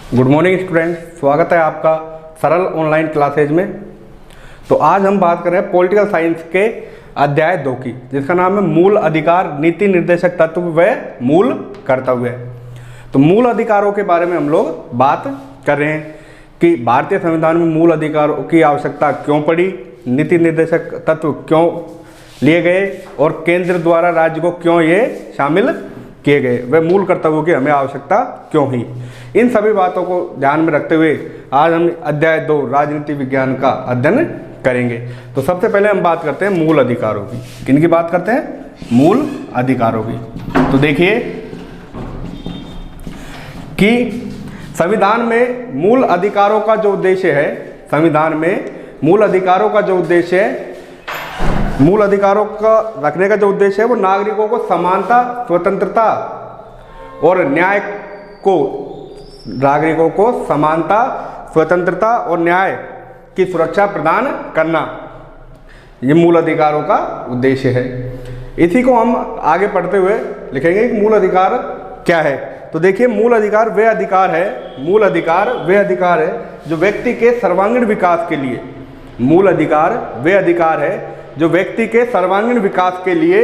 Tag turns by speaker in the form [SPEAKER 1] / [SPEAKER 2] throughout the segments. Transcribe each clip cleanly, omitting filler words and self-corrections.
[SPEAKER 1] Good morning student, स्वागत है आपका सरल ऑनलाइन क्लासेज में। तो आज हम बात कर रहे हैं पॉलिटिकल साइंस के अध्याय 2 की, जिसका नाम है मूल अधिकार, नीति निर्देशक तत्व व मूल कर्तव्य। तो मूल अधिकारों के बारे में हम लोग बात कर रहे हैं कि भारतीय संविधान में मूल अधिकारों की आवश्यकता क्यों पड़ी, नीति निर्देशक तत्व क्यों लिए गए और केंद्र द्वारा राज्य को क्यों ये शामिल किए गए, वे मूल कर्तव्यों की हमें आवश्यकता क्यों हुई। इन सभी बातों को ध्यान में रखते हुए आज हम अध्याय 2 राजनीति विज्ञान का अध्ययन करेंगे। तो सबसे पहले हम बात करते हैं मूल अधिकारों की। किनकी बात करते हैं? मूल अधिकारों की। तो देखिए कि संविधान में मूल अधिकारों का जो उद्देश्य है, संविधान में मूल अधिकारों का जो उद्देश्य है, मूल अधिकारों का रखने का जो उद्देश्य है वो नागरिकों को समानता, स्वतंत्रता और न्याय को, नागरिकों को समानता, स्वतंत्रता और न्याय की सुरक्षा प्रदान करना, ये मूल अधिकारों का उद्देश्य है। इसी को हम आगे पढ़ते हुए लिखेंगे कि मूल अधिकार क्या है। तो देखिए, मूल अधिकार वे अधिकार है, मूल अधिकार वे अधिकार है जो व्यक्ति के सर्वांगीण विकास के लिए, मूल अधिकार वे अधिकार है जो व्यक्ति के सर्वांगीण विकास के लिए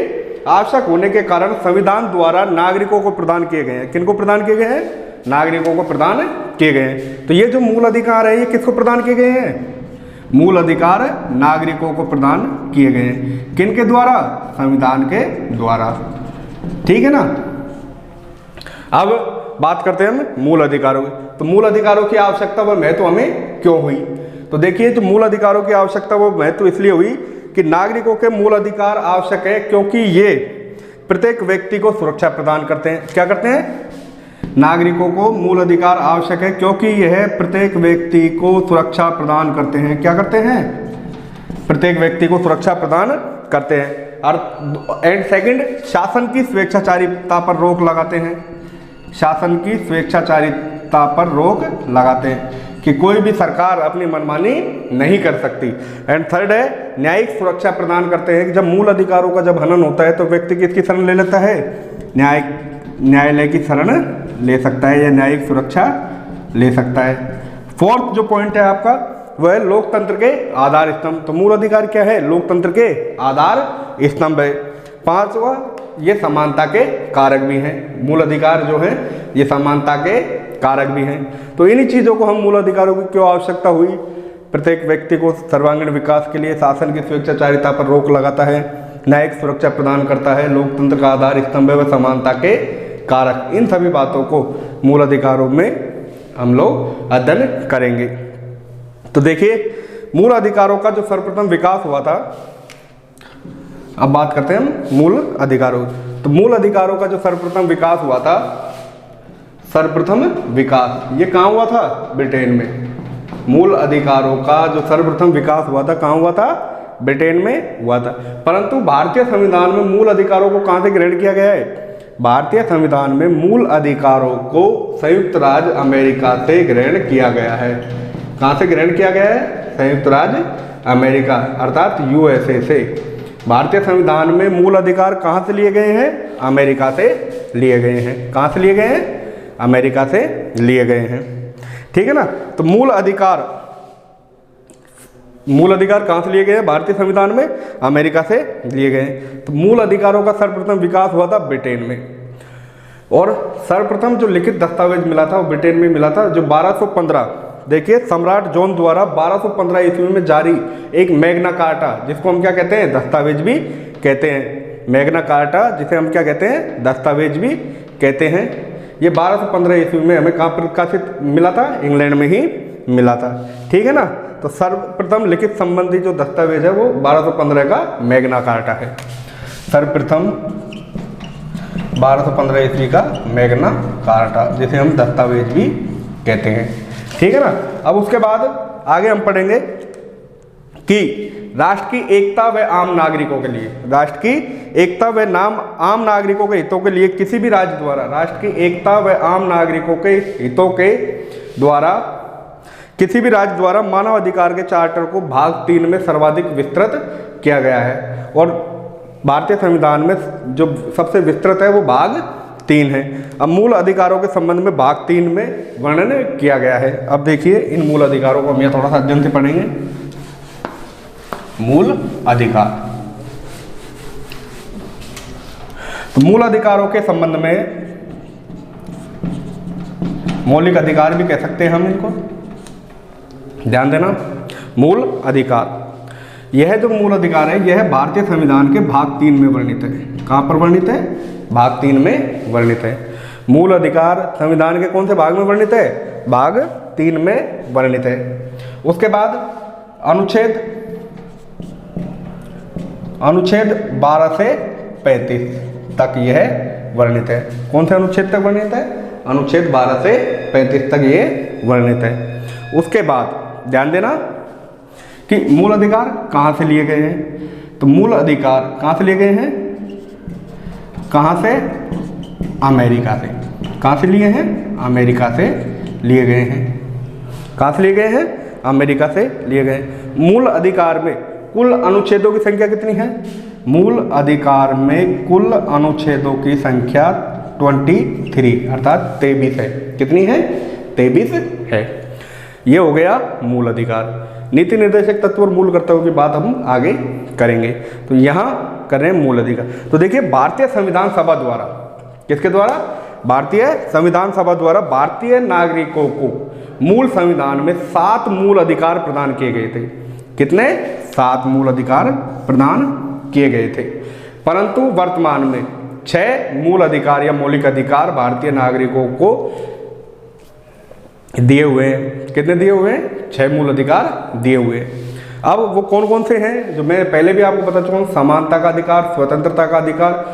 [SPEAKER 1] आवश्यक होने के कारण संविधान द्वारा नागरिकों को प्रदान किए गए हैं। किनको प्रदान किए गए हैं? नागरिकों को प्रदान किए गए हैं। तो ये जो मूल अधिकार है ये किसको प्रदान किए गए हैं? मूल अधिकार नागरिकों को प्रदान किए गए हैं। किनके द्वारा? संविधान के द्वारा। ठीक है ना। अब बात करते हैं हम मूल अधिकारों की। तो मूल अधिकारों की आवश्यकता व महत्व हमें क्यों हुई? तो देखिए, जो मूल अधिकारों की आवश्यकता व महत्व इसलिए हुई कि नागरिकों के मूल अधिकार आवश्यक है क्योंकि ये प्रत्येक व्यक्ति को सुरक्षा प्रदान करते हैं। क्या करते हैं? नागरिकों को मूल अधिकार आवश्यक है क्योंकि यह प्रत्येक व्यक्ति को सुरक्षा प्रदान करते हैं। क्या करते हैं? प्रत्येक व्यक्ति को सुरक्षा प्रदान करते हैं। और एंड सेकंड, शासन की स्वेच्छाचारिता पर रोक लगाते हैं। शासन की स्वेच्छाचारिता पर रोक लगाते हैं कि कोई भी सरकार अपनी मनमानी नहीं कर सकती। एंड थर्ड है, न्यायिक सुरक्षा प्रदान करते हैं कि जब मूल अधिकारों का जब हनन होता है तो व्यक्ति किसकी शरण ले लेता है? न्यायालय की शरण ले सकता है या न्यायिक सुरक्षा ले सकता है। फोर्थ जो पॉइंट है आपका वह है लोकतंत्र के आधार स्तंभ। तो मूल अधिकार क्या है? लोकतंत्र के आधार स्तंभ है। पांचवा, ये समानता के कारक भी हैं। मूल अधिकार जो है ये समानता के कारक भी हैं। तो इन्हीं चीज़ों को हम मूल अधिकारों की क्यों आवश्यकता हुई? प्रत्येक व्यक्ति को सर्वांगीण विकास के लिए शासन की स्वेच्छाचारिता पर रोक लगाता है, न्यायिक सुरक्षा प्रदान करता है, लोकतंत्र का आधार स्तंभ है व समानता के कारक। इन सभी बातों को मूल अधिकारों में हम लोग अध्ययन करेंगे। तो देखिए, मूल अधिकारों का जो सर्वप्रथम विकास हुआ था, अब बात करते हैं हम मूल अधिकारों। तो मूल अधिकारों का जो सर्वप्रथम विकास हुआ था, सर्वप्रथम विकास ये कहाँ हुआ था? ब्रिटेन में। मूल अधिकारों का जो सर्वप्रथम विकास हुआ था कहाँ हुआ था? ब्रिटेन में हुआ था। परंतु भारतीय संविधान में मूल अधिकारों को कहाँ से ग्रहण किया गया है? भारतीय संविधान में मूल अधिकारों को संयुक्त राज्य अमेरिका से ग्रहण किया गया है। कहाँ से ग्रहण किया गया है? संयुक्त राज्य अमेरिका अर्थात USA से। भारतीय संविधान में मूल अधिकार कहाँ से लिए गए हैं? अमेरिका से लिए गए हैं। कहाँ से लिए गए हैं? अमेरिका से लिए गए हैं। ठीक है ना। तो मूल अधिकार कहाँ से लिए गए हैं? भारतीय संविधान में अमेरिका से लिए गए हैं। तो मूल अधिकारों का सर्वप्रथम विकास हुआ था ब्रिटेन में, और सर्वप्रथम जो लिखित दस्तावेज मिला था वो ब्रिटेन में मिला था, जो 1215, देखिए, सम्राट जॉन द्वारा 1215 ईस्वी में जारी एक मैग्ना कार्टा, जिसको हम क्या कहते हैं? दस्तावेज भी कहते हैं। मैग्ना कार्टा जिसे हम क्या कहते हैं? दस्तावेज भी कहते हैं। ये 1215 ईस्वी में हमें कहाँ प्रकाशित मिला था? इंग्लैंड में ही मिला था। ठीक है ना। तो सर्वप्रथम लिखित संबंधी जो दस्तावेज है वो 1215 का मैग्ना कार्टा है। सर्वप्रथम 1215 ईस्वी का मैग्ना कार्टा, जिसे हम दस्तावेज भी कहते हैं। ठीक है ना। अब उसके बाद आगे हम पढ़ेंगे कि राष्ट्र की एकता व आम नागरिकों के लिए, राष्ट्र की एकता व आम नागरिकों के हितों के लिए किसी भी राज्य द्वारा, राष्ट्र की एकता व आम नागरिकों के हितों के द्वारा किसी भी राज्य द्वारा मानव अधिकार के चार्टर को भाग 3 में सर्वाधिक विस्तृत किया गया है। और भारतीय संविधान में जो सबसे विस्तृत है वो भाग 3 है। अब मूल अधिकारों के संबंध में भाग 3 में वर्णन किया गया है। अब देखिए इन मूल अधिकारों को हम यहाँ थोड़ा सा अध्ययन से पढ़ेंगे। मूल अधिकार, तो मूल अधिकारों के संबंध में मौलिक अधिकार भी कह सकते हैं हम इनको, ध्यान देना। मूल अधिकार, यह जो मूल अधिकार है यह भारतीय संविधान के भाग 3 में वर्णित है। कहाँ पर वर्णित है? भाग 3 में वर्णित है। मूल अधिकार संविधान के कौन से भाग में वर्णित है? भाग 3 में वर्णित है। उसके बाद अनुच्छेद 12 से 35 तक यह वर्णित है। कौन से अनुच्छेद तक वर्णित है? अनुच्छेद 12 से 35 तक ये वर्णित है। उसके बाद ध्यान देना कि मूल अधिकार कहाँ से लिए गए हैं। तो मूल अधिकार कहाँ से लिए गए हैं? कहाँ से? अमेरिका से। कहाँ से लिए हैं? अमेरिका से लिए गए हैं। कहाँ से लिए गए हैं? अमेरिका से लिए गए। मूल अधिकार में कुल अनुच्छेदों की संख्या कितनी है? मूल अधिकार में कुल अनुच्छेदों की संख्या 23 अर्थात 23 है। कितनी है? 23 है। ये हो गया मूल अधिकार। नीति निर्देशक तत्व और मूल कर्तव्यों की बात हम आगे करेंगे। तो यहाँ कर रहे हैं मूल अधिकार। तो देखिए भारतीय संविधान सभा द्वारा, किसके द्वारा? भारतीय संविधान सभा द्वारा भारतीय नागरिकों को मूल संविधान में 7 मूल अधिकार प्रदान किए गए थे। कितने? 7 मूल अधिकार प्रदान किए गए थे। परंतु वर्तमान में 6 मूल अधिकार या मौलिक अधिकार भारतीय नागरिकों को दिए हुए हैं। कितने दिए हुए हैं? 6 मूल अधिकार दिए हुए हैं। अब वो कौन कौन से हैं जो मैं पहले भी आपको बता चुका हूँ? समानता का अधिकार, स्वतंत्रता का अधिकार,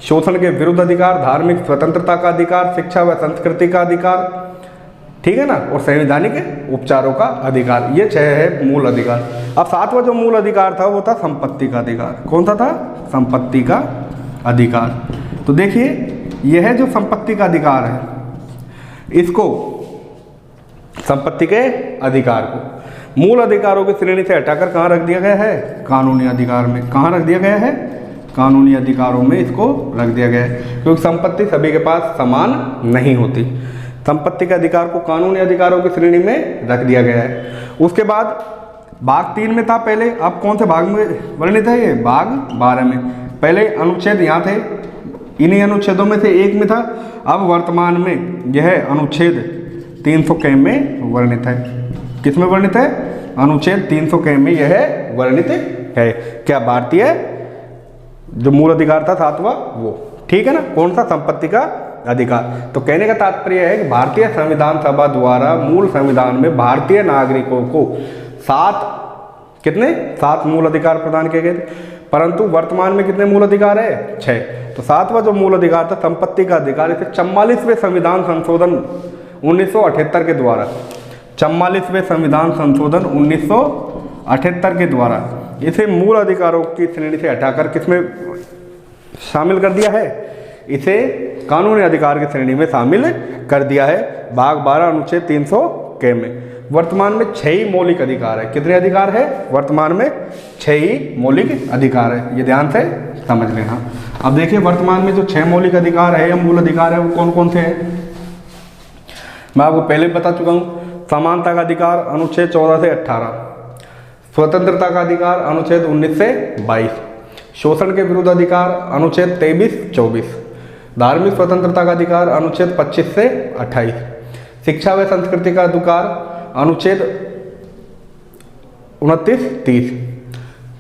[SPEAKER 1] शोषण के विरुद्ध अधिकार, धार्मिक स्वतंत्रता का अधिकार, शिक्षा व संस्कृति का अधिकार, ठीक है ना, और संवैधानिक उपचारों का अधिकार। ये 6 है मूल अधिकार। अब 7वां जो मूल अधिकार था वो था संपत्ति का अधिकार। कौन सा था? संपत्ति का अधिकार। तो देखिए यह जो संपत्ति का अधिकार है, इसको संपत्ति के अधिकार को मूल अधिकारों की श्रेणी से हटाकर कहाँ रख दिया गया है? कानूनी अधिकार में। कहाँ रख दिया गया है? कानूनी अधिकारों में इसको रख दिया गया है, क्योंकि संपत्ति सभी के पास समान नहीं होती। संपत्ति के अधिकार को कानूनी अधिकारों की श्रेणी में रख दिया गया है। उसके बाद भाग 3 में था पहले, अब कौन से भाग में वर्णित है? ये भाग 12 में। पहले अनुच्छेद यहाँ थे, इन्हीं अनुच्छेदों में से एक में था। अब वर्तमान में यह अनुच्छेद 300 के में वर्णित है। किस में वर्णित है? अनुच्छेद 300 के में यह वर्णित है। क्या? भारतीय जो मूल अधिकार था 7वां वो, ठीक है ना। कौन सा? संपत्ति का अधिकार। तो कहने का तात्पर्य है कि भारतीय संविधान सभा द्वारा मूल संविधान में भारतीय नागरिकों को 7 मूल अधिकार प्रदान किए गए थे। परंतु वर्तमान में कितने मूल अधिकार है? 6। तो 7वां जो मूल अधिकार था संपत्ति का अधिकार, इसे 44वें संविधान संशोधन 1978 के द्वारा, 44वें संविधान संशोधन 1978 के द्वारा इसे मूल अधिकारों की श्रेणी से हटाकर किसमें शामिल कर दिया है? इसे कानूनी अधिकार की श्रेणी में शामिल कर दिया है। भाग 12 अनुच्छेद 300 के में वर्तमान में 6 ही मौलिक अधिकार है। कितने अधिकार है? वर्तमान में 6 ही मौलिक अधिकार है। ये ध्यान से समझ लेना। अब देखिए वर्तमान में जो 6 मौलिक अधिकार है या मूल अधिकार है वो कौन कौन से हैं? मैं आपको पहले बता चुका हूँ। समानता का अधिकार अनुच्छेद 14 से 18, स्वतंत्रता का अधिकार अनुच्छेद 19 से 22, शोषण के विरुद्ध अधिकार अनुच्छेद 23-24, धार्मिक स्वतंत्रता का अधिकार अनुच्छेद 25 से 28, शिक्षा व संस्कृति का अधिकार अनुच्छेद 29-30,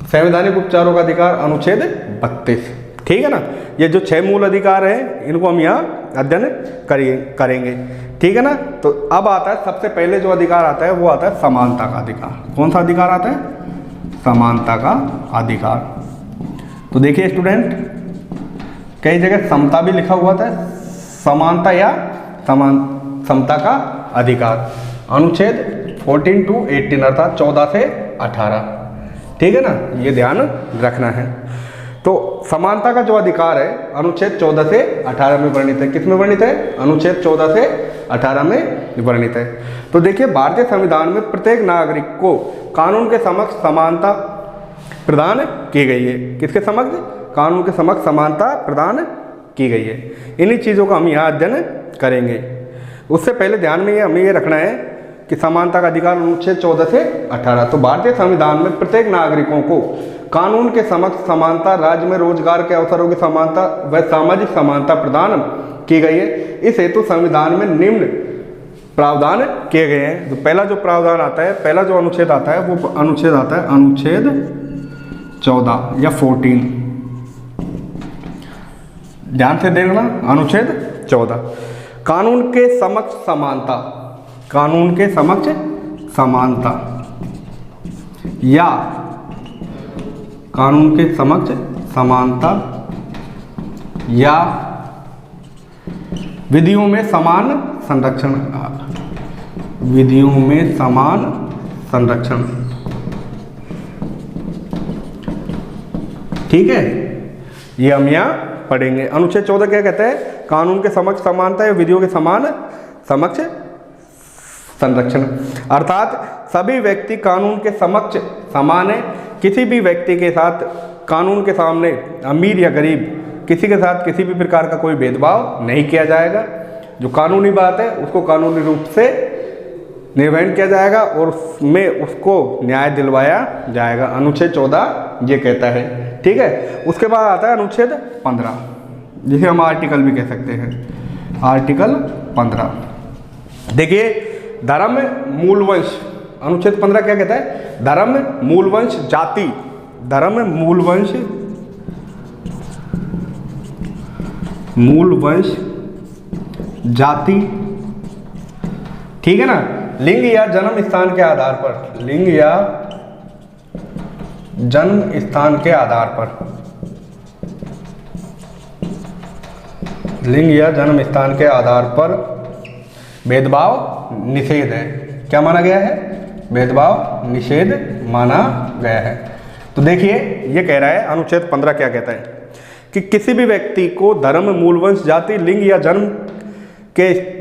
[SPEAKER 1] संवैधानिक उपचारों का अधिकार अनुच्छेद 32। ठीक है ना। ये जो 6 मूल अधिकार हैं इनको हम यहाँ अध्ययन करेंगे। ठीक है ना। तो अब आता है सबसे पहले जो अधिकार आता है वो आता है समानता का अधिकार। कौन सा अधिकार आता है? समानता का अधिकार। तो देखिए स्टूडेंट, कई जगह समता भी लिखा हुआ था, समानता या समता का अधिकार अनुच्छेद 14 to 18 अर्थात 14 से 18। ठीक है ना, ये ध्यान रखना है। तो समानता का जो अधिकार है अनुच्छेद 14 से 18 में वर्णित है। किस में वर्णित है? अनुच्छेद 14 से 18 में वर्णित है। तो देखिए भारतीय संविधान में प्रत्येक नागरिक को कानून के समक्ष समानता प्रदान की गई है। किसके समक्ष? कानून के समक्ष समानता प्रदान की गई है। इन्हीं चीज़ों का हम यहाँ अध्ययन करेंगे। उससे पहले ध्यान में हमें ये रखना है कि समानता का अधिकार अनुच्छेद 14 से 18। तो भारतीय संविधान में प्रत्येक नागरिकों को कानून के समक्ष समानता, राज्य में रोजगार के अवसरों की समानता व सामाजिक समानता प्रदान की गई है। इस हेतु संविधान में निम्न प्रावधान किए गए हैं। तो पहला जो प्रावधान आता है, पहला जो अनुच्छेद आता है वो अनुच्छेद आता है अनुच्छेद 14 या 14। ध्यान से देखना, अनुच्छेद 14 कानून के समक्ष समानता, कानून के समक्ष समानता या कानून के समक्ष समानता या विधियों में समान संरक्षण, विधियों में समान संरक्षण। ठीक है, ये हम यहाँ पढ़ेंगे। अनुच्छेद 14 क्या कहता है? कानून के समक्ष समानता या विधियों के समान समक्ष संरक्षण, अर्थात सभी व्यक्ति कानून के समक्ष समान है। किसी भी व्यक्ति के साथ कानून के सामने अमीर या गरीब किसी के साथ किसी भी प्रकार का कोई भेदभाव नहीं किया जाएगा। जो कानूनी बात है उसको कानूनी रूप से निर्वहन किया जाएगा और उसमें उसको न्याय दिलवाया जाएगा। अनुच्छेद 14 ये कहता है। ठीक है, उसके बाद आता है अनुच्छेद 15, जिसे हम आर्टिकल भी कह सकते हैं। आर्टिकल 15 देखिए, धर्म मूलवंश, अनुच्छेद 15 क्या कहता है? धर्म मूलवंश जाति, धर्म मूलवंश जाति, ठीक है ना, लिंग या जन्म स्थान के आधार पर, लिंग या जन्म स्थान के आधार पर, लिंग या जन्म स्थान के आधार पर भेदभाव निषेध है। क्या माना गया है? भेदभाव निषेध माना गया है। तो देखिए, ये कह रहा है अनुच्छेद 15 क्या कहता है कि किसी भी व्यक्ति को धर्म, मूलवंश, जाति, लिंग या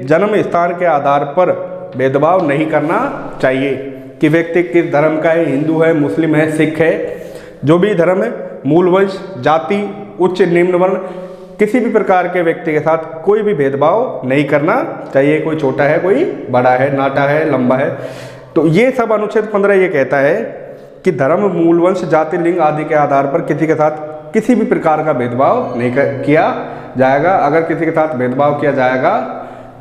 [SPEAKER 1] जन्म स्थान के आधार पर भेदभाव नहीं करना चाहिए कि व्यक्ति किस धर्म का है, हिंदू है, मुस्लिम है, सिख है, जो भी धर्म है, मूलवंश, जाति, उच्च निम्न वर्ण, किसी भी प्रकार के व्यक्ति के साथ कोई भी भेदभाव नहीं करना चाहिए। कोई छोटा है, कोई बड़ा है, नाटा है, लंबा है। तो ये सब अनुच्छेद 15 ये कहता है कि धर्म, मूलवंश, जाति, लिंग आदि के आधार पर किसी के साथ किसी भी प्रकार का भेदभाव नहीं किया जाएगा। अगर किसी के साथ भेदभाव किया जाएगा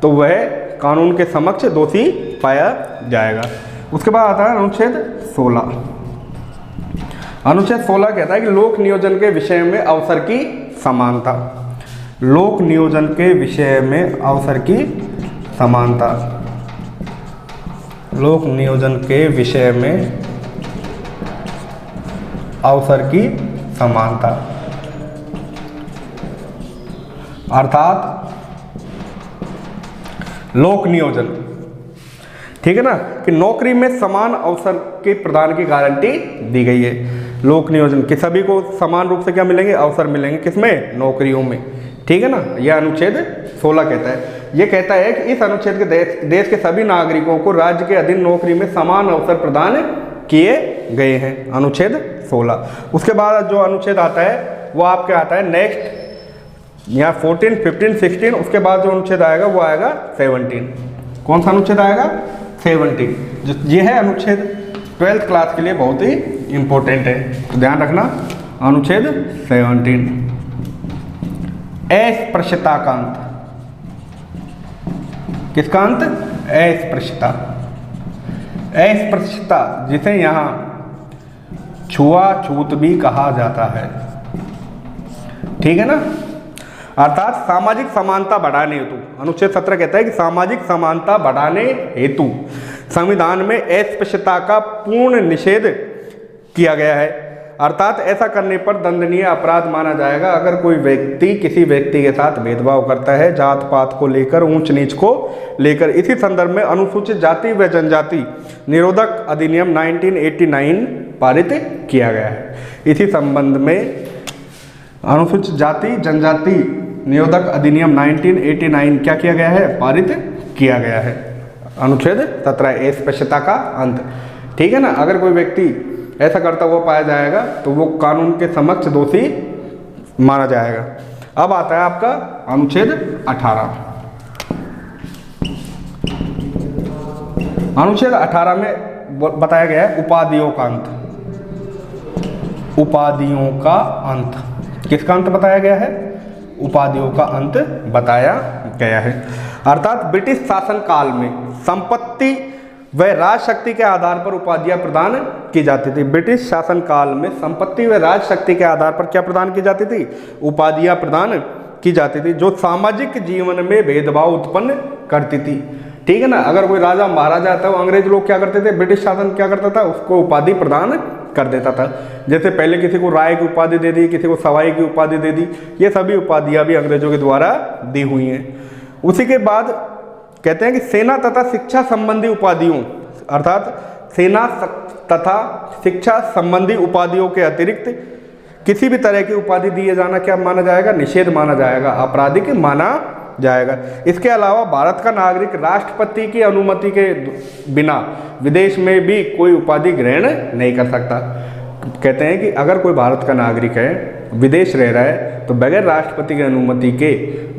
[SPEAKER 1] तो वह कानून के समक्ष दोषी पाया जाएगा। उसके बाद आता है अनुच्छेद 16। अनुच्छेद 16 कहता है कि लोक नियोजन के विषय में अवसर की समानता, लोक नियोजन के विषय में अवसर की समानता, लोक नियोजन के विषय में अवसर की समानता, अर्थात लोक नियोजन, ठीक है ना, कि नौकरी में समान अवसर के प्रदान की गारंटी दी गई है। लोक नियोजन कि सभी को समान रूप से क्या मिलेंगे? अवसर मिलेंगे। किसमें? नौकरियों में। ठीक है ना, यह अनुच्छेद 16 कहता है। यह कहता है कि इस अनुच्छेद के देश के सभी नागरिकों को राज्य के अधीन नौकरी में समान अवसर प्रदान किए गए हैं। अनुच्छेद 16। उसके बाद जो अनुच्छेद आता है वो आपके आता है नेक्स्ट, यहाँ 14, 15, 16। उसके बाद जो अनुच्छेद आएगा वो आएगा 17। कौन सा अनुच्छेद आएगा? 17। जो ये है अनुच्छेद 12th क्लास के लिए बहुत ही इंपॉर्टेंट है, तो ध्यान रखना। अनुच्छेद 17, अस्पृश्यता का अंत। किसका अंत? अस्पृश्यता। अस्पृश्यता जिसे यहाँ छुआछूत भी कहा जाता है, ठीक है ना, अर्थात सामाजिक समानता बढ़ाने हेतु, अनुच्छेद 17 कहता है कि सामाजिक समानता बढ़ाने हेतु संविधान में अस्पृश्यता का पूर्ण निषेध किया गया है। अर्थात ऐसा करने पर दंडनीय अपराध माना जाएगा अगर कोई व्यक्ति किसी व्यक्ति के साथ भेदभाव करता है, जात पात को लेकर, ऊंच नीच को लेकर। इसी संदर्भ में अनुसूचित जाति व जनजाति निरोधक अधिनियम 1989 पारित किया गया है। इसी संबंध में अनुसूचित जाति जनजाति निरोधक अधिनियम 1989 क्या किया गया है? पारित किया गया है। अनुच्छेद 17 अस्पृश्यता का अंत, ठीक है ना। अगर कोई व्यक्ति ऐसा करता हुआ पाया जाएगा तो वो कानून के समक्ष दोषी माना जाएगा। अब आता है आपका अनुच्छेद 18। अनुच्छेद 18 में बताया गया है उपाधियों का अंत। उपाधियों का अंत, किसका अंत बताया गया है? उपाधियों का अंत बताया गया है। अर्थात ब्रिटिश शासन काल में संपत्ति व राजशक्ति के आधार पर उपाधियां प्रदान की जाती थी। ब्रिटिश शासन काल में संपत्ति व राजशक्ति के आधार पर क्या प्रदान की जाती थी? उपाधियां प्रदान की जाती थी, जो सामाजिक जीवन में भेदभाव उत्पन्न करती थी। ठीक है ना, अगर कोई राजा महाराजा था, वो अंग्रेज लोग क्या करते थे, ब्रिटिश शासन क्या करता था, उसको उपाधि प्रदान कर देता था। जैसे पहले किसी को राय की उपाधि दे दी, किसी को सवाई की उपाधि दे दी, ये सभी उपाधियां भी अंग्रेजों के द्वारा दी हुई हैं। उसी के बाद कहते हैं कि सेना तथा शिक्षा संबंधी उपाधियों, अर्थात सेना तथा शिक्षा संबंधी उपाधियों के अतिरिक्त किसी भी तरह की उपाधि दिए जाना क्या माना जाएगा? निषेध माना जाएगा, आपराधिक माना जाएगा। इसके अलावा भारत का नागरिक राष्ट्रपति की अनुमति के बिना विदेश में भी कोई उपाधि ग्रहण नहीं कर सकता। कहते हैं कि अगर कोई भारत का नागरिक है, विदेश रह रहा है, तो बगैर राष्ट्रपति की अनुमति के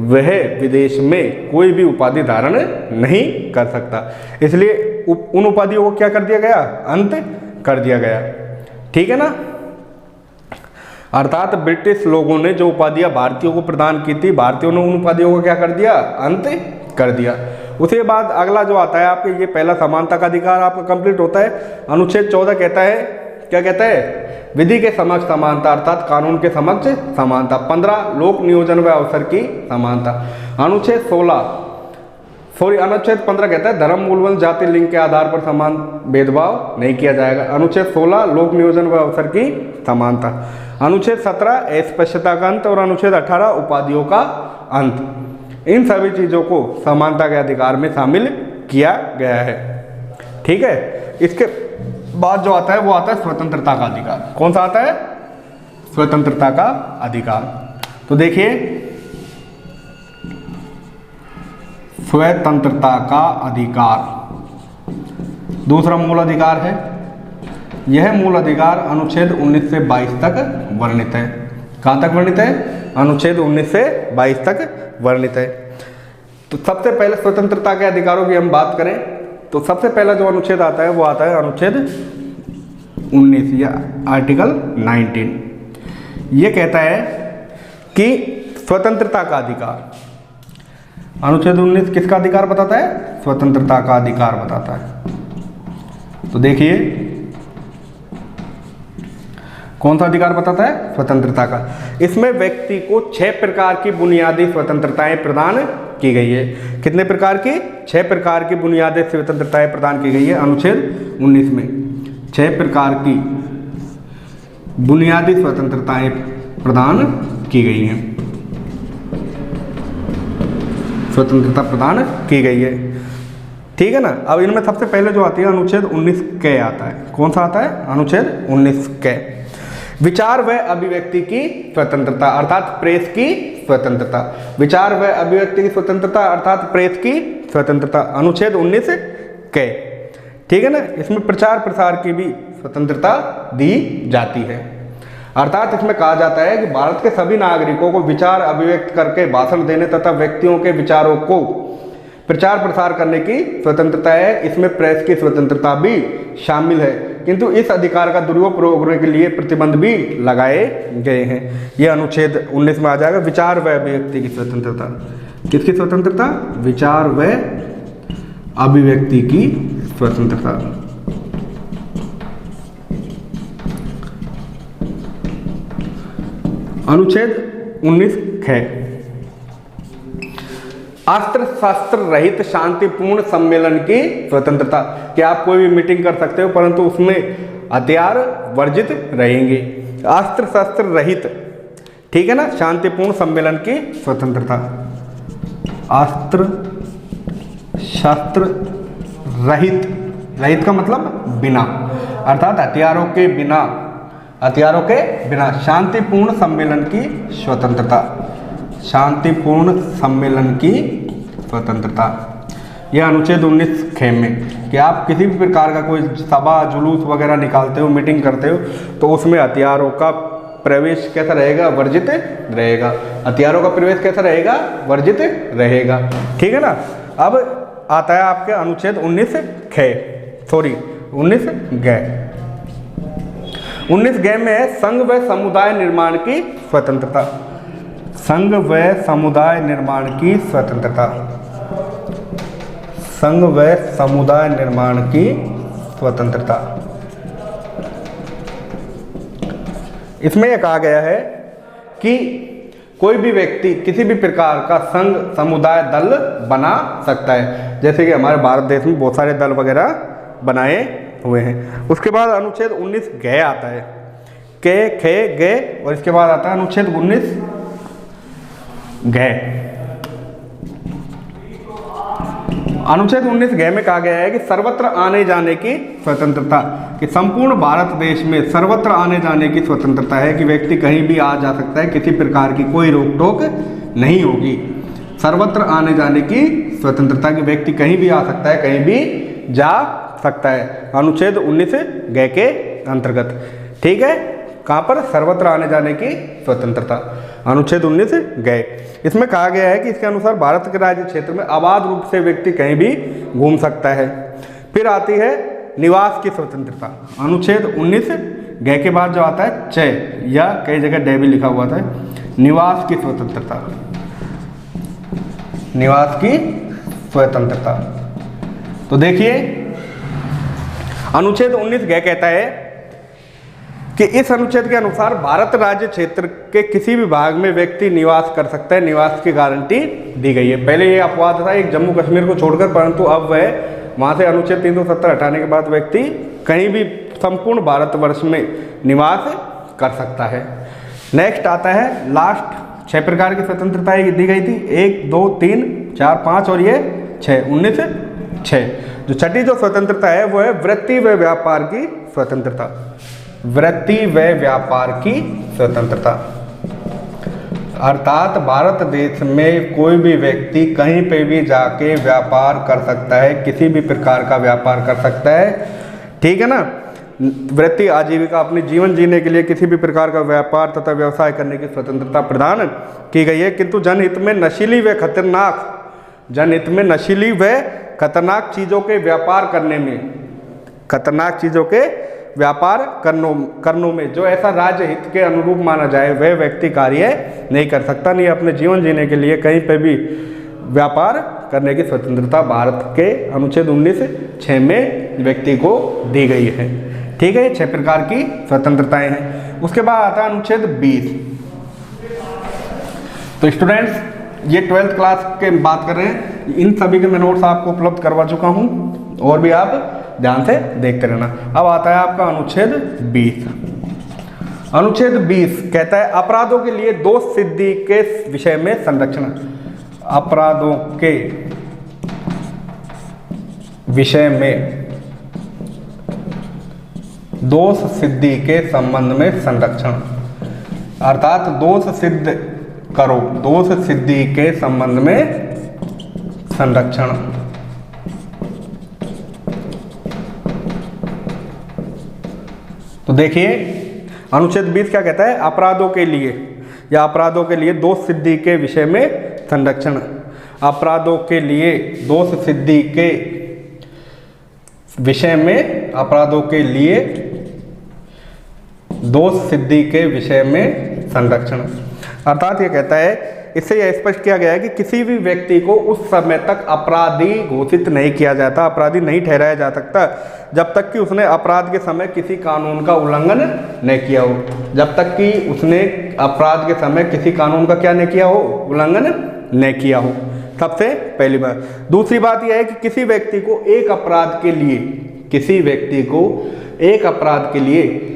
[SPEAKER 1] वह विदेश में कोई भी उपाधि धारण नहीं कर सकता। इसलिए उन उपाधियों को क्या कर दिया गया? अंत कर दिया गया। ठीक है ना। अर्थात ब्रिटिश लोगों ने जो उपाधियां भारतीयों को प्रदान की थी, भारतीयों ने उन उपाधियों को क्या कर दिया? अंत कर दिया। उसके बाद अगला जो आता है आपके, ये पहला समानता का अधिकार आपका कंप्लीट होता है। अनुच्छेद 14 कहता है, क्या कहता है? विधि के समक्ष समानता, अर्थात कानून के समक्ष समानता। 15 लोक नियोजन व अवसर की समानता। अनुच्छेद 15 कहता है धर्म, मूलवंश, जाति, लिंग के आधार पर समान भेदभाव नहीं किया जाएगा। अनुच्छेद 16 लोक नियोजन व अवसर की समानता। अनुच्छेद 17 अस्पृश्यता का अंत और अनुच्छेद 18 उपाधियों का अंत। इन सभी चीज़ों को समानता के अधिकार में शामिल किया गया है। ठीक है। इसके बाद जो आता है वो आता है स्वतंत्रता का अधिकार। कौन सा आता है? स्वतंत्रता का अधिकार। तो देखिए, स्वतंत्रता का अधिकार दूसरा मूल अधिकार है। यह मूल अधिकार अनुच्छेद 19 से 22 तक वर्णित है। कहाँ तक वर्णित है? अनुच्छेद 19 से 22 तक वर्णित है। तो सबसे पहले स्वतंत्रता के अधिकारों की हम बात करें तो सबसे पहला जो अनुच्छेद आता है वो आता है अनुच्छेद 19 या आर्टिकल 19। ये कहता है कि स्वतंत्रता का अधिकार, अनुच्छेद 19 किसका अधिकार बताता है? स्वतंत्रता का अधिकार बताता है। तो देखिए कौन सा अधिकार बताता है? स्वतंत्रता का। इसमें व्यक्ति को 6 प्रकार की बुनियादी स्वतंत्रताएं प्रदान की गई है। कितने प्रकार की? 6 प्रकार की बुनियादी स्वतंत्रताएं प्रदान की गई है अनुच्छेद 19 में। 6 प्रकार की बुनियादी स्वतंत्रताएं प्रदान की गई हैं, स्वतंत्रता प्रदान की गई है। ठीक है ना। अब इनमें सबसे पहले जो आती है अनुच्छेद 19 क आता है। कौन सा आता है? अनुच्छेद 19 क। विचार व अभिव्यक्ति की स्वतंत्रता, अर्थात प्रेस की स्वतंत्रता। विचार व अभिव्यक्ति की स्वतंत्रता अर्थात प्रेस की स्वतंत्रता, अनुच्छेद 19 क। ठीक है ना। इसमें प्रचार प्रसार की भी स्वतंत्रता दी जाती है। अर्थात इसमें कहा जाता है कि भारत के सभी नागरिकों को विचार अभिव्यक्त करके भाषण देने तथा व्यक्तियों के विचारों को प्रचार प्रसार करने की स्वतंत्रता है। इसमें प्रेस की स्वतंत्रता भी शामिल है, किंतु इस अधिकार का दुरुपयोग करने के लिए प्रतिबंध भी लगाए गए हैं। यह अनुच्छेद 19 में आ जाएगा। विचार व अभिव्यक्ति की स्वतंत्रता। किसकी स्वतंत्रता? विचार व अभिव्यक्ति की स्वतंत्रता। अनुच्छेद 19 ख। अस्त्र शस्त्र रहित शांतिपूर्ण सम्मेलन की स्वतंत्रता। कि आप कोई भी मीटिंग कर सकते हो परंतु उसमें हथियार वर्जित रहेंगे। अस्त्र शस्त्र रहित, ठीक है ना, शांतिपूर्ण सम्मेलन की स्वतंत्रता। अस्त्र शस्त्र रहित, रहित का मतलब बिना, अर्थात हथियारों के बिना शांतिपूर्ण सम्मेलन की स्वतंत्रता। शांतिपूर्ण सम्मेलन की स्वतंत्रता। यह अनुच्छेद 19 ख में कि आप किसी भी प्रकार का कोई सभा जुलूस वगैरह निकालते हो, मीटिंग करते हो, तो उसमें हथियारों का प्रवेश कैसा रहेगा, वर्जित रहेगा। हथियारों का प्रवेश कैसा रहेगा, वर्जित रहेगा। ठीक है ना। अब आता है आपके अनुच्छेद 19 ग। 19 ग में है संघ व समुदाय निर्माण की स्वतंत्रता। संघ व समुदाय निर्माण की स्वतंत्रता। संघ व समुदाय निर्माण की स्वतंत्रता। इसमें यह कहा गया है कि कोई भी व्यक्ति किसी भी प्रकार का संघ समुदाय दल बना सकता है, जैसे कि हमारे भारत देश में बहुत सारे दल वगैरह बनाए हुए हैं। उसके बाद अनुच्छेद 19 ग आता है, के खे ग, और इसके बाद आता है अनुच्छेद 19 ग। अनुच्छेद 19 ग में कहा गया है कि सर्वत्र आने जाने की स्वतंत्रता, कि संपूर्ण भारत देश में सर्वत्र आने जाने की स्वतंत्रता है, कि व्यक्ति कहीं भी आ जा सकता है, किसी प्रकार की कोई रोक टोक नहीं होगी। सर्वत्र आने जाने की स्वतंत्रता, कि व्यक्ति कहीं भी आ सकता है, कहीं भी जा सकता है, अनुच्छेद 19 ग के अंतर्गत। ठीक है, कहाँ पर, सर्वत्र आने जाने की स्वतंत्रता, अनुच्छेद 19 ग। इसमें कहा गया है कि इसके अनुसार भारत के राज्य क्षेत्र में अबाध रूप से व्यक्ति कहीं भी घूम सकता है। फिर आती है निवास की स्वतंत्रता, अनुच्छेद 19 ग के बाद जो आता है च, या कई जगह डे भी लिखा हुआ था, निवास की स्वतंत्रता। निवास की स्वतंत्रता। तो देखिए अनुच्छेद 19 ग कहता है कि इस अनुच्छेद के अनुसार भारत राज्य क्षेत्र के किसी भी भाग में व्यक्ति निवास कर सकता है, निवास की गारंटी दी गई है। पहले ये अपवाद था एक जम्मू कश्मीर को छोड़कर, परंतु अब वह वहाँ से अनुच्छेद 370 हटाने के बाद व्यक्ति कहीं भी संपूर्ण भारतवर्ष में निवास कर सकता है। नेक्स्ट आता है लास्ट 6 प्रकार की स्वतंत्रताएं दी गई थी, 1 2 3 4 5 और ये 6, 19 6। जो छठी जो स्वतंत्रता है वो है वृत्ति व व्यापार की स्वतंत्रता। वृत्ति व व्यापार की स्वतंत्रता, अर्थात भारत देश में कोई भी व्यक्ति कहीं पे भी जाके व्यापार कर सकता है, किसी भी प्रकार का व्यापार कर सकता है। ठीक है ना। वृत्ति आजीविका, अपने जीवन जीने के लिए किसी भी प्रकार का व्यापार तथा व्यवसाय करने की स्वतंत्रता प्रदान की गई है, किंतु जनहित में नशीली व खतरनाक चीज़ों के व्यापार करने में, खतरनाक चीज़ों के व्यापार करनों में जो ऐसा राज्य हित के अनुरूप माना जाए वह व्यक्ति कार्य नहीं कर सकता, नहीं अपने जीवन जीने के लिए कहीं पे भी व्यापार करने की स्वतंत्रता भारत के अनुच्छेद 19 6 में व्यक्ति को दी गई है। ठीक है, ये 6 प्रकार की स्वतंत्रताएं हैं। उसके बाद आता है अनुच्छेद 20। तो स्टूडेंट्स ये 12th क्लास के बात कर रहे हैं, इन सभी के मैं नोट्स आपको उपलब्ध करवा चुका हूँ, और भी आप ध्यान से देखते रहना। अब आता है आपका अनुच्छेद 20। अनुच्छेद 20 कहता है अपराधों के लिए दोष सिद्धि के विषय में संरक्षण। अपराधों के विषय में दोष सिद्धि के संबंध में संरक्षण, अर्थात दोष सिद्ध करो, दोष सिद्धि के संबंध में संरक्षण। तो देखिए अनुच्छेद 20 क्या कहता है, अपराधों के लिए या अपराधों के लिए दोष सिद्धि के विषय में संरक्षण। अपराधों के लिए दोष सिद्धि के विषय में, अपराधों के लिए दोष सिद्धि के विषय में संरक्षण, अर्थात ये कहता है, इससे यह स्पष्ट किया गया है कि किसी भी व्यक्ति को उस समय तक अपराधी घोषित नहीं किया जाता, अपराधी नहीं ठहराया जा सकता जब तक कि उसने अपराध के समय किसी कानून का उल्लंघन नहीं किया हो। जब तक कि उसने अपराध के समय किसी कानून का क्या नहीं किया हो, उल्लंघन नहीं किया हो, सबसे पहली बात। दूसरी बात यह है कि किसी व्यक्ति को एक अपराध के लिए, किसी व्यक्ति को एक अपराध के लिए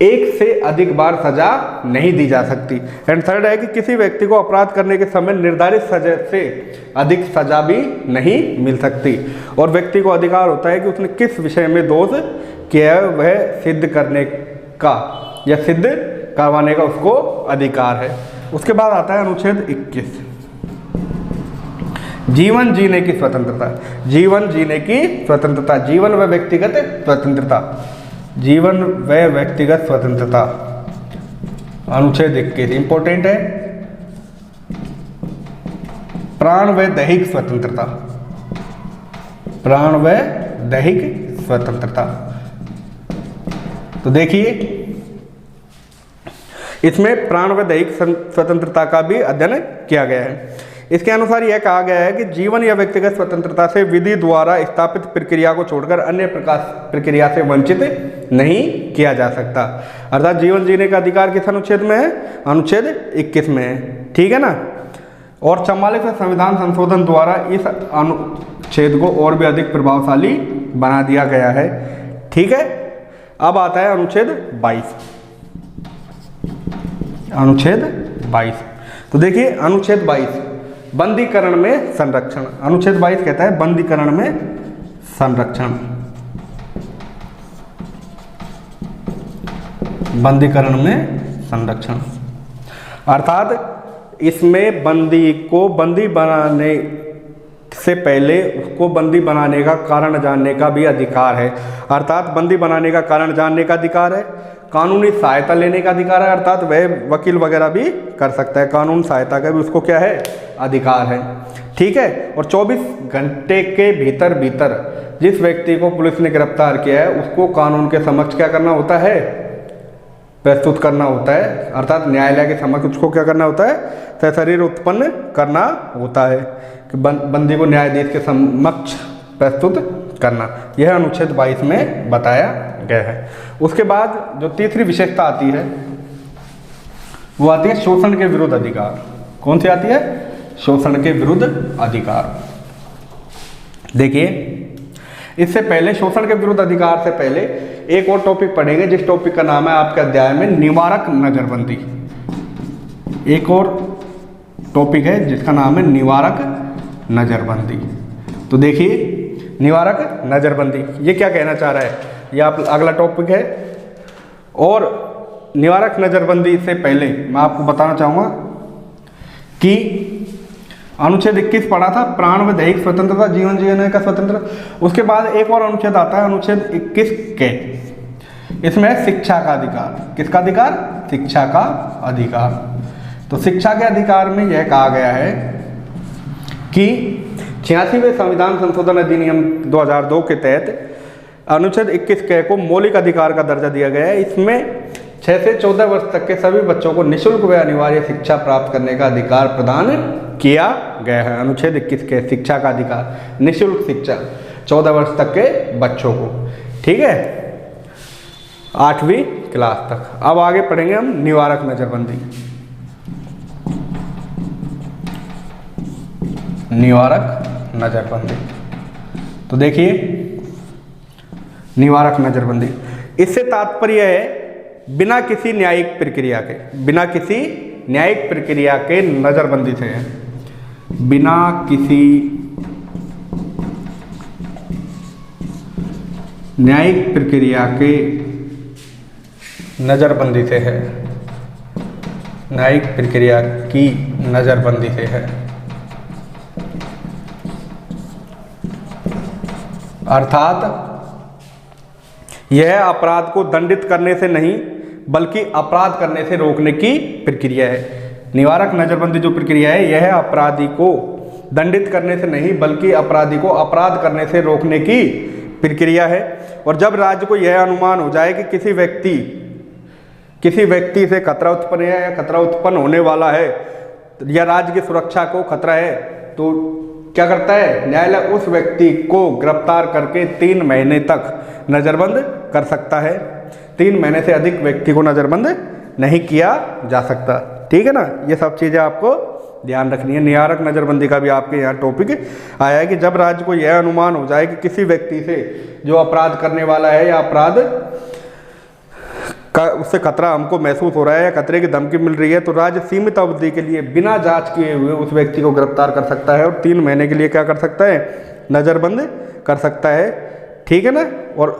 [SPEAKER 1] एक से अधिक बार सजा नहीं दी जा सकती। एंड थर्ड है कि किसी व्यक्ति को अपराध करने के समय निर्धारित सजा से अधिक सजा भी नहीं मिल सकती, और व्यक्ति को अधिकार होता है कि उसने किस विषय में दोष किया है वह सिद्ध करने का या सिद्ध करवाने का उसको अधिकार है। उसके बाद आता है अनुच्छेद 21, जीवन जीने की स्वतंत्रता। जीवन जीने की स्वतंत्रता, जीवन व व्यक्तिगत स्वतंत्रता, जीवन व व्यक्तिगत स्वतंत्रता। अनुच्छेद 21 इंपॉर्टेंट है, प्राण व दैहिक स्वतंत्रता, प्राण व दैहिक स्वतंत्रता। तो देखिए इसमें प्राण व दैहिक स्वतंत्रता का भी अध्ययन किया गया है। इसके अनुसार यह कहा गया है कि जीवन या व्यक्तिगत स्वतंत्रता से विधि द्वारा स्थापित प्रक्रिया को छोड़कर अन्य प्रकार प्रक्रिया से वंचित नहीं किया जा सकता। अर्थात जीवन जीने का अधिकार किस अनुच्छेद में है? अनुच्छेद 21 में है, ठीक है ना। और 44वें संविधान संशोधन द्वारा इस अनुच्छेद को और भी अधिक प्रभावशाली बना दिया गया है, ठीक है। अब आता है अनुच्छेद 22, अनुच्छेद 22। तो देखिए अनुच्छेद 22 बंदीकरण में संरक्षण, अनुच्छेद 22 कहता है बंदीकरण में संरक्षण, बंदीकरण में संरक्षण। अर्थात इसमें बंदी को बंदी बनाने से पहले उसको बंदी बनाने का कारण जानने का भी अधिकार है। अर्थात बंदी बनाने का कारण जानने का अधिकार है, कानूनी सहायता लेने का अधिकार है, अर्थात वह वकील वगैरह भी कर सकता है, कानून सहायता का भी उसको क्या है? अधिकार है, ठीक है। और 24 घंटे के भीतर जिस व्यक्ति को पुलिस ने गिरफ्तार किया है उसको कानून के समक्ष क्या करना होता है? प्रस्तुत करना होता है, अर्थात न्यायालय के समक्ष उसको क्या करना होता है? सशरीर उत्पन्न करना होता है कि बंदी को न्यायाधीश के समक्ष प्रस्तुत करना। यह अनुच्छेद 22 में बताया गया है। उसके बाद जो तीसरी विशेषता आती है वो आती है शोषण के विरुद्ध अधिकार। कौन सी आती है? शोषण के विरुद्ध अधिकार। देखिए इससे पहले शोषण के विरुद्ध अधिकार से पहले एक और टॉपिक पढ़ेंगे जिस टॉपिक का नाम है आपके अध्याय में निवारक नजरबंदी। एक और टॉपिक है जिसका नाम है निवारक नजरबंदी। तो देखिए निवारक नजरबंदी ये क्या कहना चाह रहा है? ये आप अगला टॉपिक है। और निवारक नजरबंदी से पहले मैं आपको बताना चाहूँगा कि अनुच्छेद 21 पढ़ा था, प्राण व दैहिक स्वतंत्रता, जीवन जीने का स्वतंत्र। उसके बाद एक और अनुच्छेद आता है अनुच्छेद 21 के, इसमें शिक्षा का अधिकार। किसका अधिकार? शिक्षा का अधिकार। तो शिक्षा के अधिकार में यह कहा गया है कि 86वें संविधान संशोधन अधिनियम 2002 के तहत अनुच्छेद 21 के को मौलिक अधिकार का दर्जा दिया गया है। इसमें 6 से 14 वर्ष तक के सभी बच्चों को निःशुल्क व अनिवार्य शिक्षा प्राप्त करने का अधिकार प्रदान किया गया है। अनुच्छेद 21 के शिक्षा का अधिकार, निःशुल्क शिक्षा 14 वर्ष तक के बच्चों को, ठीक है, 8वीं क्लास तक। अब आगे पढ़ेंगे हम निवारक नजरबंदी। निवारक नजरबंदी, तो देखिए निवारक नजरबंदी, इससे तात्पर्य है बिना किसी न्यायिक प्रक्रिया के, बिना किसी न्यायिक प्रक्रिया के नजरबंदी से है, बिना किसी न्यायिक प्रक्रिया के नजरबंदी से है, न्यायिक प्रक्रिया की नजरबंदी से है। अर्थात यह अपराध को दंडित करने से नहीं बल्कि अपराध करने से रोकने की प्रक्रिया है। निवारक नजरबंदी जो प्रक्रिया है यह अपराधी को दंडित करने से नहीं बल्कि अपराधी को अपराध करने से रोकने की प्रक्रिया है। और जब राज्य को यह अनुमान हो जाए कि किसी व्यक्ति से खतरा उत्पन्न है या खतरा उत्पन्न होने वाला है या राज्य की सुरक्षा को खतरा है, तो क्या करता है? न्यायालय उस व्यक्ति को गिरफ्तार करके 3 महीने तक नज़रबंद कर सकता है। 3 महीने से अधिक व्यक्ति को नज़रबंद नहीं किया जा सकता, ठीक है ना। ये सब चीज़ें आपको ध्यान रखनी है। निवारक नज़रबंदी का भी आपके यहाँ टॉपिक आया है कि जब राज्य को यह अनुमान हो जाए कि किसी व्यक्ति से जो अपराध करने वाला है या अपराध का उससे खतरा हमको महसूस हो रहा है या खतरे की धमकी मिल रही है, तो राज्य सीमित अवधि के लिए बिना जांच किए हुए उस व्यक्ति को गिरफ्तार कर सकता है और 3 महीने के लिए क्या कर सकता है? नज़रबंद कर सकता है, ठीक है ना। और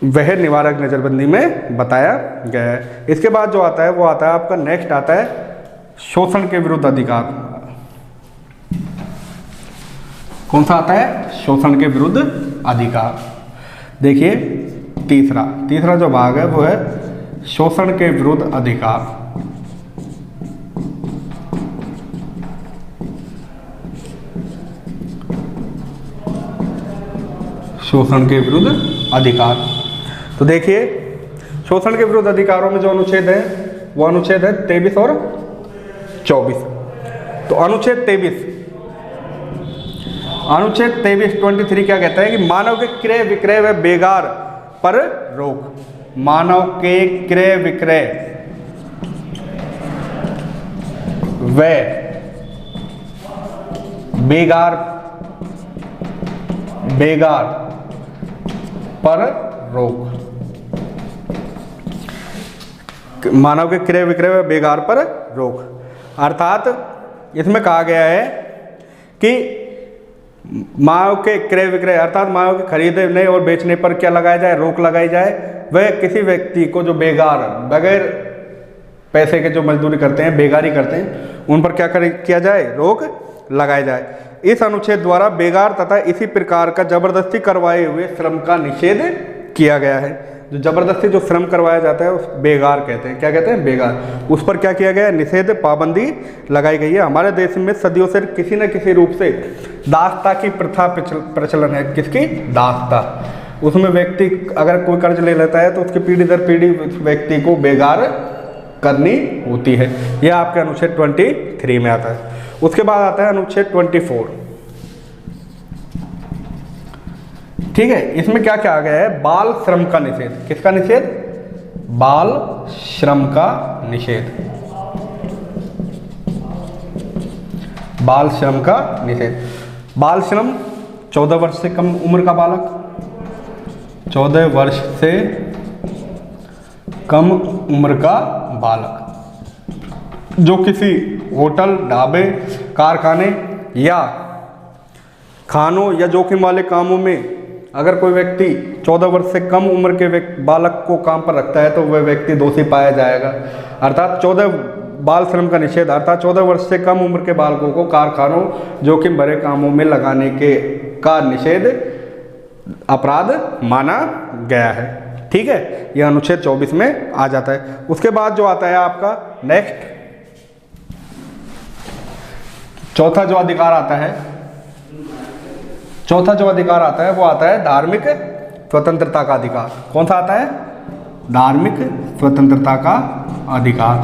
[SPEAKER 1] वह निवारक नज़रबंदी में बताया गया है। इसके बाद जो आता है वो आता है आपका नेक्स्ट आता है शोषण के विरुद्ध अधिकार। कौन सा आता है? शोषण के विरुद्ध अधिकार। देखिए तीसरा जो भाग है वो है शोषण के विरुद्ध अधिकार। शोषण के विरुद्ध अधिकार। तो देखिए शोषण के विरुद्ध अधिकारों में जो अनुच्छेद है वो अनुच्छेद है 23 और 24। तो अनुच्छेद 23 23 क्या कहता है कि मानव के क्रय विक्रय व बेगार पर रोक। मानव के क्रय विक्रय व बेगार पर रोक। मानव के क्रय विक्रय व बेगार पर रोक। अर्थात इसमें कहा गया है कि मानव के क्रय विक्रय अर्थात मानव के खरीदने और बेचने पर क्या लगाया जाए, रोक लगाई जाए। वह किसी व्यक्ति को जो बेगार बगैर पैसे के जो मजदूरी करते हैं, बेगारी करते हैं, उन पर क्या किया जाए, रोक लगाई जाए। इस अनुच्छेद द्वारा बेगार तथा इसी प्रकार का जबरदस्ती करवाए हुए श्रम का निषेध किया गया है। जो जबरदस्ती जो श्रम करवाया जाता है उस बेगार कहते हैं। क्या कहते हैं, बेगार। उस पर क्या किया गया है, निषेध, पाबंदी लगाई गई है। हमारे देश में सदियों से किसी न किसी रूप से दास्ता की प्रथा प्रचलन है। किसकी, दास्ता। उसमें व्यक्ति अगर कोई कर्ज ले लेता है तो उसकी पीढ़ी दर पीढ़ी व्यक्ति को बेगार करनी होती है। यह आपके अनुच्छेद 23 में आता है। उसके बाद आता है अनुच्छेद 24। ठीक है, इसमें क्या क्या आ गया है, बाल श्रम का निषेध। किसका निषेध, बाल श्रम का निषेध। बाल श्रम का निषेध। बाल श्रम 14 वर्ष से कम उम्र का बालक, 14 वर्ष से कम उम्र का बालक जो किसी होटल, ढाबे, कारखाने या खानों या जोखिम वाले कामों में अगर कोई व्यक्ति 14 वर्ष से कम उम्र के बालक को काम पर रखता है तो वह व्यक्ति दोषी पाया जाएगा। अर्थात 14 बाल श्रम का निषेध अर्थात 14 वर्ष से कम उम्र के बालकों को कारखानों, जोखिम भरे कामों में लगाने का निषेध अपराध माना गया है। ठीक है, यह अनुच्छेद 24 में आ जाता है। उसके बाद जो आता है आपका नेक्स्ट चौथा जो अधिकार आता है, वो आता है धार्मिक स्वतंत्रता का अधिकार। कौन सा आता है, धार्मिक स्वतंत्रता का अधिकार।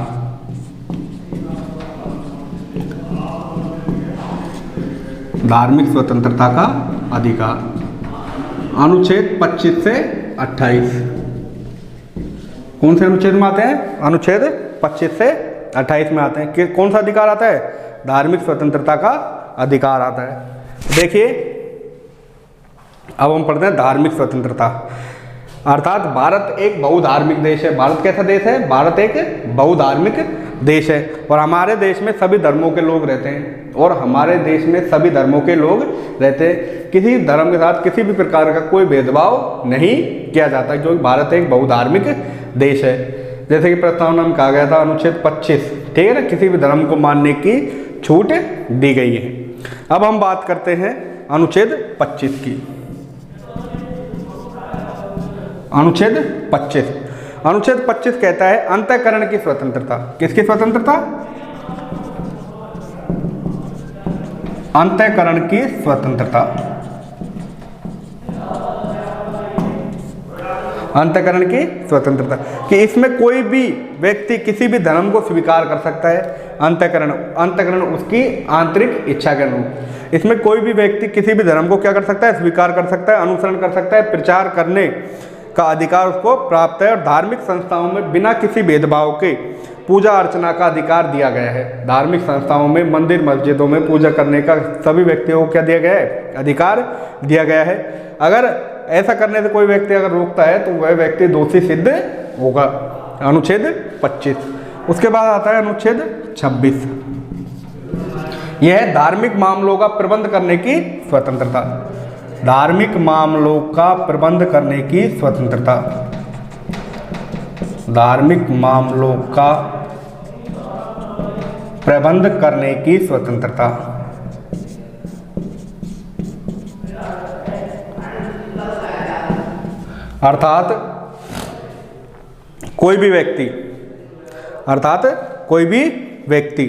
[SPEAKER 1] धार्मिक स्वतंत्रता का अधिकार अनुच्छेद 25 से 28। कौन से अनुच्छेद में आते हैं, अनुच्छेद 25 से 28 में आते हैं। कि कौन सा अधिकार आता है, धार्मिक स्वतंत्रता का अधिकार आता है। देखिए अब हम पढ़ते हैं धार्मिक स्वतंत्रता। अर्थात भारत एक बहुधार्मिक देश है। भारत कैसा देश है, भारत एक बहुधार्मिक देश है और हमारे देश में सभी धर्मों के लोग रहते हैं। किसी धर्म के साथ किसी भी प्रकार का कोई भेदभाव नहीं किया जाता क्योंकि भारत एक बहुधार्मिक देश है। जैसे कि प्रस्तावना में कहा गया था अनुच्छेद 25, ठीक है ना, किसी भी धर्म को मानने की छूट दी गई है। अब हम बात करते हैं अनुच्छेद 25 की। अनुच्छेद 25 कहता है अंतःकरण की स्वतंत्रता। किसकी स्वतंत्रता, अंतःकरण की स्वतंत्रता। अंतःकरण की स्वतंत्रता कि इसमें कोई भी व्यक्ति किसी भी धर्म को स्वीकार कर सकता है। अंतःकरण उसकी आंतरिक इच्छा के अनुरूप। इसमें कोई भी व्यक्ति किसी भी धर्म को क्या कर सकता है, स्वीकार कर सकता है, अनुसरण कर सकता है, प्रचार करने का अधिकार उसको प्राप्त है और धार्मिक संस्थाओं में बिना किसी भेदभाव के पूजा अर्चना का अधिकार दिया गया है। धार्मिक संस्थाओं में, मंदिर मस्जिदों में पूजा करने का सभी व्यक्तियों को क्या दिया गया है, अधिकार दिया गया है। अगर ऐसा करने से कोई व्यक्ति अगर रोकता है तो वह व्यक्ति दोषी सिद्ध होगा। अनुच्छेद 25। उसके बाद आता है अनुच्छेद 26। यह है धार्मिक मामलों का प्रबंध करने की स्वतंत्रता। धार्मिक मामलों का प्रबंध करने की स्वतंत्रता। धार्मिक मामलों का प्रबंध करने की स्वतंत्रता। अर्थात कोई भी व्यक्ति, अर्थात कोई भी व्यक्ति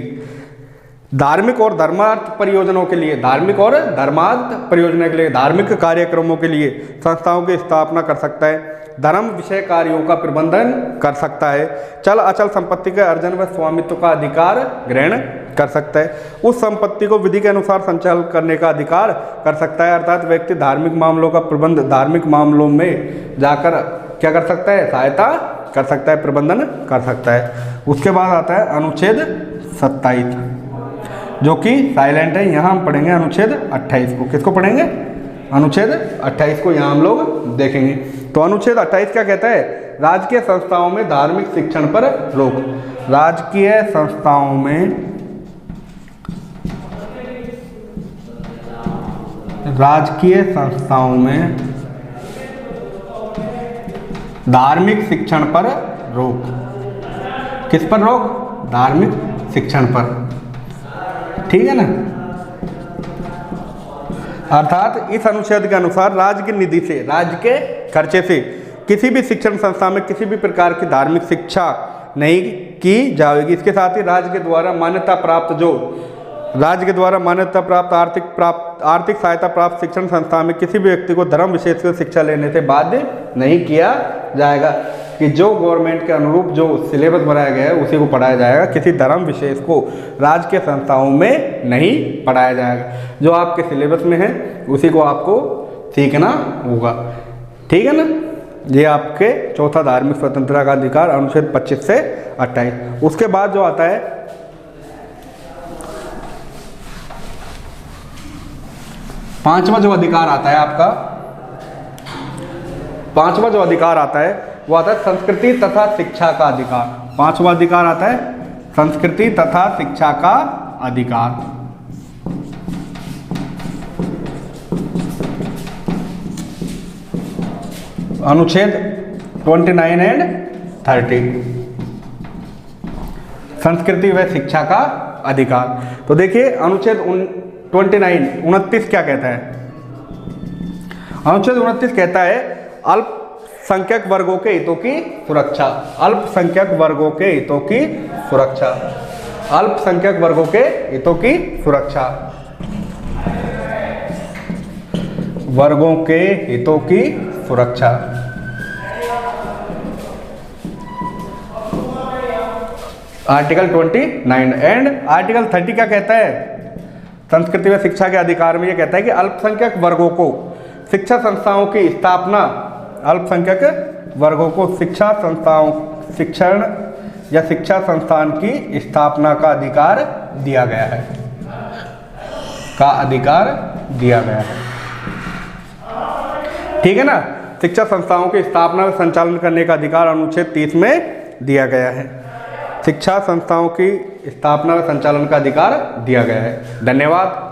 [SPEAKER 1] धार्मिक और धर्मार्थ परियोजनाओं के लिए, धार्मिक और धर्मार्थ परियोजना के लिए, धार्मिक कार्यक्रमों के लिए संस्थाओं की स्थापना कर सकता है, धर्म विषय कार्यों का प्रबंधन कर सकता है, चल अचल संपत्ति के अर्जन व स्वामित्व का अधिकार ग्रहण कर सकता है, उस संपत्ति को विधि के अनुसार संचालन करने का अधिकार कर सकता है। अर्थात व्यक्ति धार्मिक मामलों का प्रबंध, धार्मिक मामलों में जाकर क्या कर सकता है, सहायता कर सकता है, प्रबंधन कर सकता है। उसके बाद आता है अनुच्छेद 27, जो कि साइलेंट है। यहाँ हम पढ़ेंगे अनुच्छेद 28 को। किसको पढ़ेंगे? अनुच्छेद 28 को यहाँ हम लोग देखेंगे। तो अनुच्छेद 28 क्या कहता है? राजकीय संस्थाओं में धार्मिक शिक्षण पर रोक। राजकीय संस्थाओं में धार्मिक शिक्षण पर रोक। किस पर रोक? धार्मिक शिक्षण पर। ठीक है ना। अर्थात इस अनुच्छेद के अनुसार राज्य की निधि से, राज्य के खर्चे से किसी भी शिक्षण संस्था में किसी भी प्रकार की धार्मिक शिक्षा नहीं की जाएगी। इसके साथ ही राज्य के द्वारा मान्यता प्राप्त आर्थिक सहायता प्राप्त शिक्षण संस्था में किसी भी व्यक्ति को धर्म विशेष की शिक्षा लेने से बाध्य नहीं किया जाएगा, कि जो गवर्नमेंट के अनुरूप जो सिलेबस बनाया गया है उसी को पढ़ाया जाएगा। किसी धर्म विशेष को राजकीय संस्थाओं में नहीं पढ़ाया जाएगा। जो आपके सिलेबस में है उसी को आपको सीखना होगा। ठीक है ना। ये आपके चौथा धार्मिक स्वतंत्रता का अधिकार अनुच्छेद 25 से 28। उसके बाद जो आता है पांचवा जो अधिकार आता है आपका, पांचवा जो अधिकार आता है वो आता है संस्कृति तथा शिक्षा का अधिकार। पांचवा अधिकार आता है संस्कृति तथा शिक्षा का अधिकार। अनुच्छेद 29 एंड 30, संस्कृति व शिक्षा का अधिकार। तो देखिए अनुच्छेद 29 क्या कहता है? अनुच्छेद 29 कहता है अल्पसंख्यक वर्गों के हितों की सुरक्षा। अल्पसंख्यक वर्गों के हितों की सुरक्षा। अल्पसंख्यक वर्गों के हितों की सुरक्षा। वर्गों के हितों की सुरक्षा। आर्टिकल 29 एंड आर्टिकल 30 क्या कहता है? संस्कृति व शिक्षा के अधिकार में यह कहता है कि अल्पसंख्यक वर्गों को शिक्षा संस्थाओं की स्थापना, अल्पसंख्यक वर्गों को शिक्षण या शिक्षा संस्थान की स्थापना का अधिकार दिया गया है, ठीक है ना। शिक्षा संस्थाओं की स्थापना व संचालन करने का अधिकार अनुच्छेद 30 में दिया गया है। शिक्षा संस्थाओं की स्थापना व संचालन का अधिकार दिया गया है। धन्यवाद।